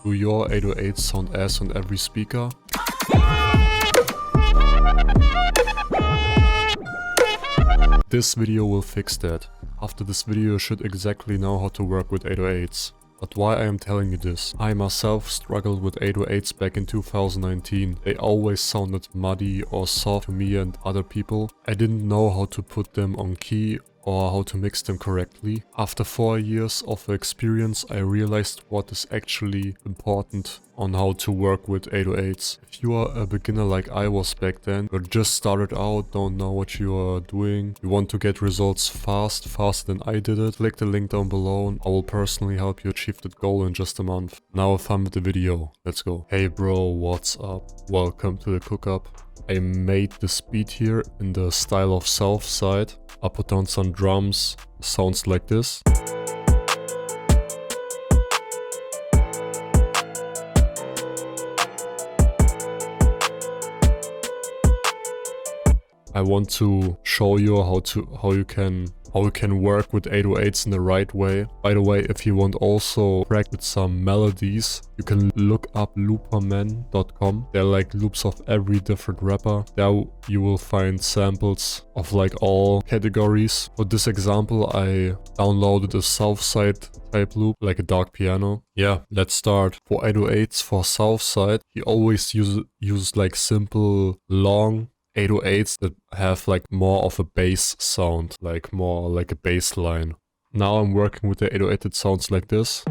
Do your 808s sound ass on every speaker? This video will fix that. After this video you should exactly know how to work with 808s. But why I am telling you this? I myself struggled with 808s back in 2019. They always sounded muddy or soft to me and other people. I didn't know how to put them on key or how to mix them correctly. After 4 years of experience, I realized what is actually important on how to work with 808s. If you are a beginner like I was back then, you just started out, don't know what you are doing, you want to get results faster than I did it, click the link down below and I will personally help you achieve that goal in just a month. Now have fun with the video, let's go. Hey bro, what's up? Welcome to the cook-up. I made this beat here in the style of Southside. I put down some drums, sounds like this. I want to show you how you can work with 808s in the right way. By the way, if you want also practice some melodies, you can look up looperman.com. They're like loops of every different rapper. There you will find samples of like all categories. For this example, I downloaded a Southside type loop, like a dark piano. Yeah, let's start. For 808s for Southside, he always uses like simple, long 808s that have like more of a bass sound, like more like a bass line. Now I'm working with the 808 that sounds like this.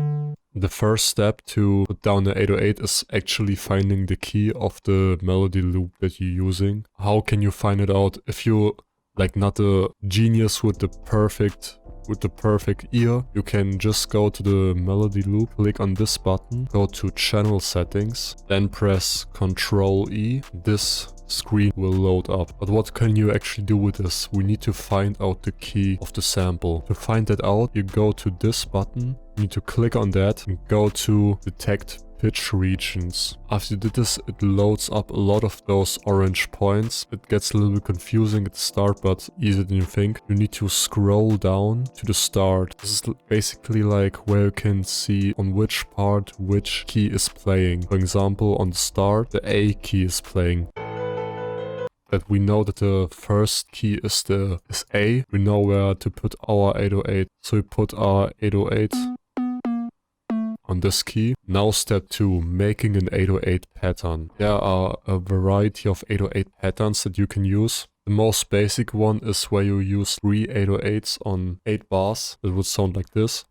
The first step to put down the 808 is actually finding the key of the melody loop that you're using. How can you find it out? If you're like not a genius with the perfect ear, you can just go to the melody loop, click on this button, go to channel settings, then press Ctrl E. This screen will load up. But what can you actually do with this? We need to find out the key of the sample. To find that out, you go to this button, you need to click on that and go to detect pitch regions. After you did this, it loads up a lot of those orange points. It gets a little bit confusing at the start, but easier than you think. You need to scroll down to the start. This is basically like where you can see on which part which key is playing. For example, on the start, the A key is playing. That we know that the first key is A. We know where to put our 808. So we put our 808 on this key. Now step 2, making an 808 pattern. There are a variety of 808 patterns that you can use. The most basic one is where you use 3 808s on 8 bars. It would sound like this.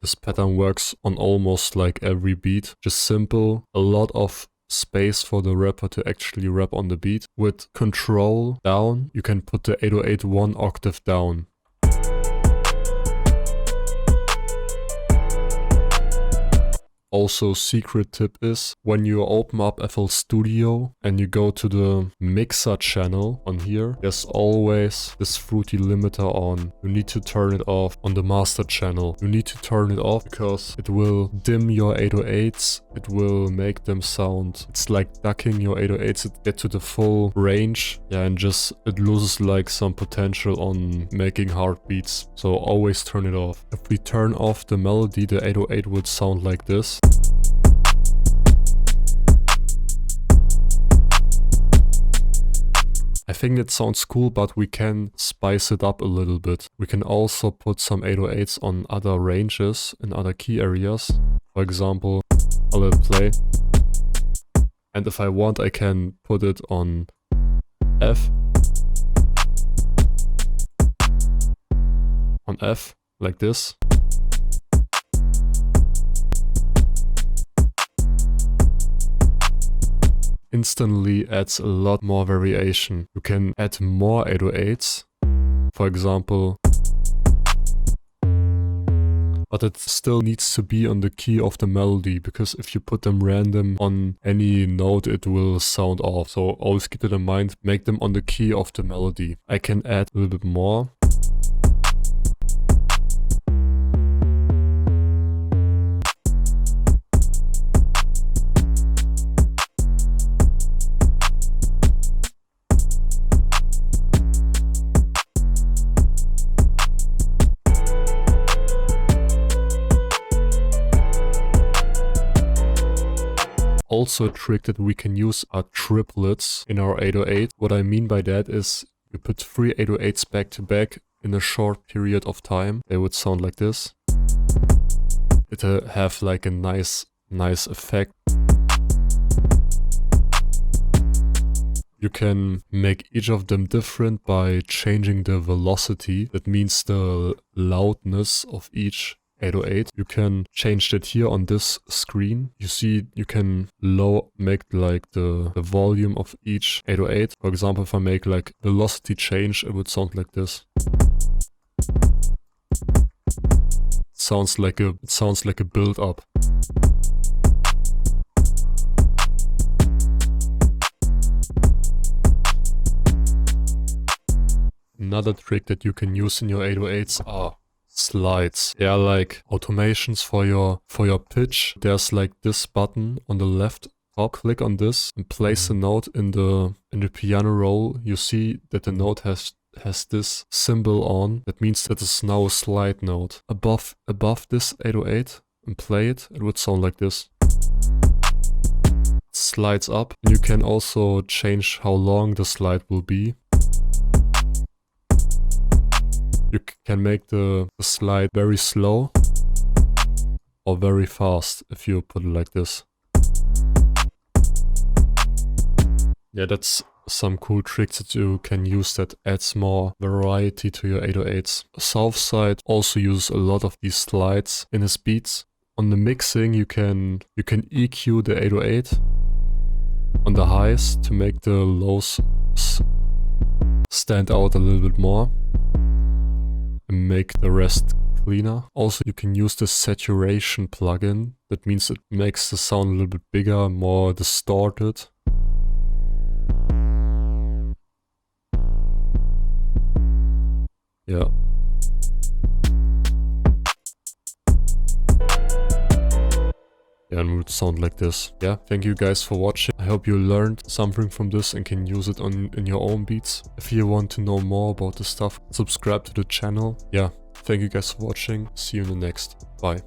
This pattern works on almost like every beat. Just simple, a lot of space for the rapper to actually rap on the beat. With Control down, you can put the 808 1 octave down. Also, secret tip is when you open up FL Studio and you go to the mixer channel on here, there's always this fruity limiter on. You need to turn it off. On the master channel, you need to turn it off because it will dim your 808s. It will make them sound, it's like ducking your 808s to get to the full range. Yeah, and just it loses like some potential on making hard beats. So always turn it off. If we turn off the melody, the 808 would sound like this. I think it sounds cool, but we can spice it up a little bit. We can also put some 808s on other ranges in other key areas. For example, I'll let it play. And if I want, I can put it on F. On F, like this. Instantly adds a lot more variation. You can add more 808s, for example, but it still needs to be on the key of the melody, because if you put them random on any note, it will sound off. So always keep it in mind, make them on the key of the melody. I can add a little bit more. Also a trick that we can use are triplets in our 808. What I mean by that is you put 3 808s back to back in a short period of time. They would sound like this. It'll have like a nice effect. You can make each of them different by changing the velocity. That means the loudness of each 808. You can change that here on this screen. You see, you can make like the volume of each 808. For example, if I make like velocity change, it would sound like this. It sounds like a build up. Another trick that you can use in your 808s are slides. They are like automations for your pitch. There's like this button on the left top. Click on this and place a note in the piano roll. You see that the note has this symbol on. That means that it's now a slide note. Above this 808 and play it, it would sound like this. It slides up. You can also change how long the slide will be. You can make the slide very slow or very fast if you put it like this. Yeah, that's some cool tricks that you can use that adds more variety to your 808s. Southside also uses a lot of these slides in his beats. On the mixing, you can EQ the 808 on the highs to make the lows stand out a little bit more and make the rest cleaner. Also, you can use the saturation plugin. That means it makes the sound a little bit bigger, more distorted. Yeah. Yeah, and it would sound like this. Yeah, thank you guys for watching. I hope you learned something from this and can use it in your own beats. If you want to know more about this stuff, subscribe to the channel. Yeah, thank you guys for watching. See you in the next. Bye.